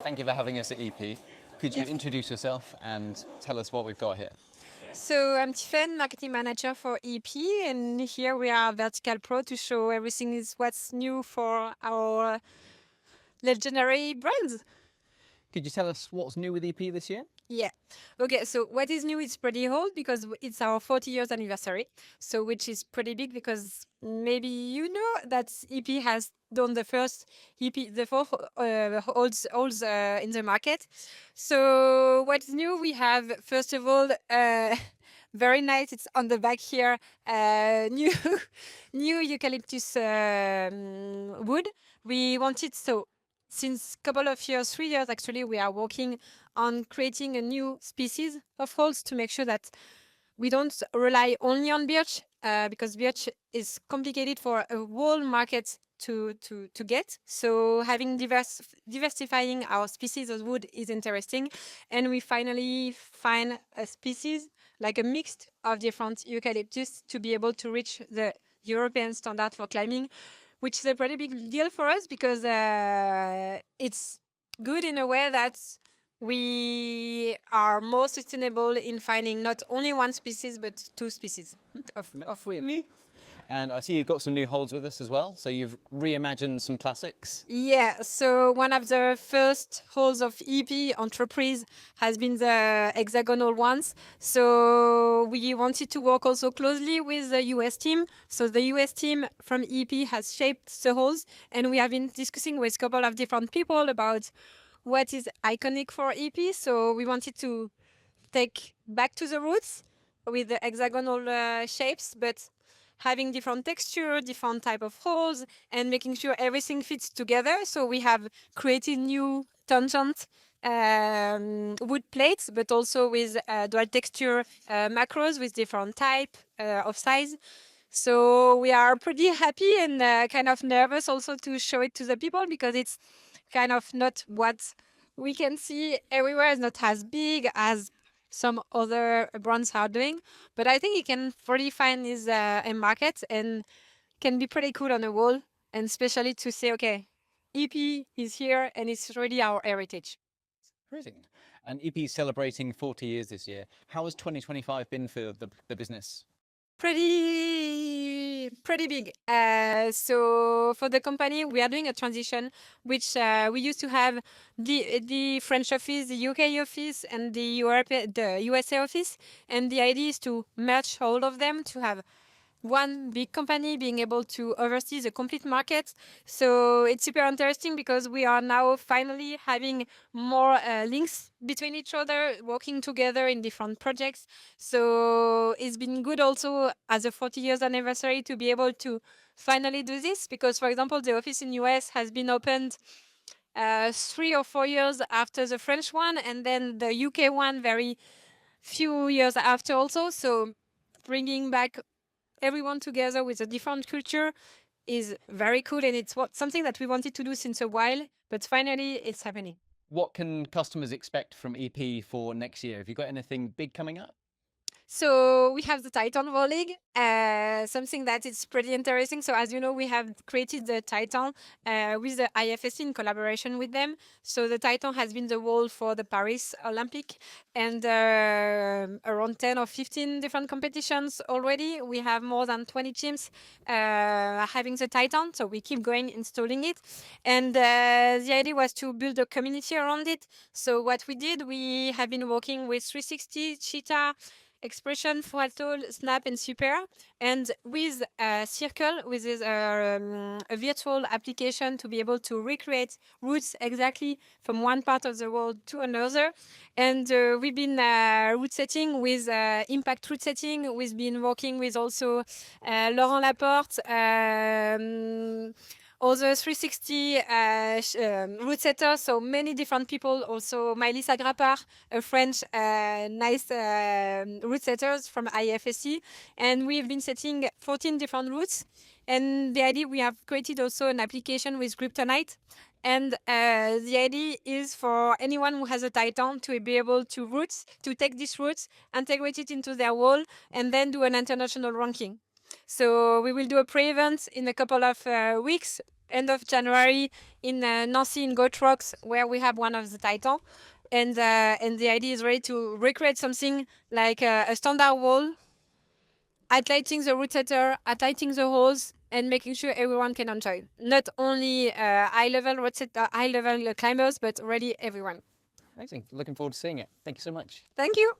Thank you for having us at EP. Could you introduce yourself and tell us what we've got here? So I'm Tiphaine, marketing manager for EP, and here we are Vertical Pro to show everything is what's new for our legendary brands. Could you tell us what's new with EP this year? Yeah. Okay, so what is new is pretty old because it's our 40 years anniversary. So which is pretty big because maybe you know that EP has done the first EP, the fourth holds in the market. So what's new? We have first of all very nice. It's on the back here. New new eucalyptus wood. We wanted so since couple of years, 3 years actually, we are working on creating a new species of holes to make sure that we don't rely only on birch because birch is complicated for a whole market to get. So having diversifying our species of wood is interesting. And we finally find a species like a mix of different eucalyptus to be able to reach the European standard for climbing, which is a pretty big deal for us because it's good in a way that we are more sustainable in finding not only one species but two species of wood. And I see you've got some new holes with us as well. So you've reimagined some classics. Yeah, so one of the first holes of EP Entreprise has been the hexagonal ones. So we wanted to work also closely with the US team. So the US team from EP has shaped the holes, and we have been discussing with a couple of different people about what is iconic for EP. So we wanted to take back to the roots with the hexagonal shapes, but having different texture, different type of holes, and making sure everything fits together. So we have created new tangent wood plates, but also with dual texture macros with different type of size. So we are pretty happy and kind of nervous also to show it to the people because it's kind of not what we can see everywhere. It's not as big as some other brands are doing, but I think it can pretty find his a market and can be pretty cool on the wall, and especially to say, okay, EP is here and it's really our heritage. Brilliant. And EP is celebrating 40 years this year. How has 2025 been for the business? Pretty big. So for the company, we are doing a transition, which we used to have the French office, the UK office, and the USA office, and the idea is to merge all of them to have one big company being able to oversee the complete market. So it's super interesting because we are now finally having more links between each other, working together in different projects. So it's been good also as a 40 years anniversary to be able to finally do this because, for example, the office in US has been opened 3 or 4 years after the French one, and then the UK one very few years after also. So bringing back everyone together with a different culture is very cool, and it's something that we wanted to do since a while, but finally it's happening. What can customers expect from EP for next year? Have you got anything big coming up? So we have the Titan rolling, something that is pretty interesting. So as you know, we have created the Titan with the IFSC in collaboration with them. So the Titan has been the wall for the Paris Olympic and around 10 or 15 different competitions already. We have more than 20 teams having the Titan. So we keep going installing it. And the idea was to build a community around it. So what we did, we have been working with 360, Cheetah, Expression, Fractal, Snap, and Super, and with Circle, with a virtual application to be able to recreate routes exactly from one part of the world to another. And we've been route setting with impact route setting. We've been working with also Laurent Laporte, other 360 route setters, so many different people. Also, Maëlys Agrapar, a French nice route setters from IFSC. And we've been setting 14 different routes. And the idea, we have created also an application with Kryptonite. And the idea is for anyone who has a Titan to be able to take these routes, integrate it into their wall, and then do an international ranking. So we will do a pre-event in a couple of weeks end of January in Nancy in Goat Rocks, where we have one of the Titans. And the idea is really to recreate something like a standard wall, highlighting the rotator, highlighting the hose, and making sure everyone can enjoy. Not only high-level rotator, high-level climbers, but really everyone. Amazing. Looking forward to seeing it. Thank you so much. Thank you.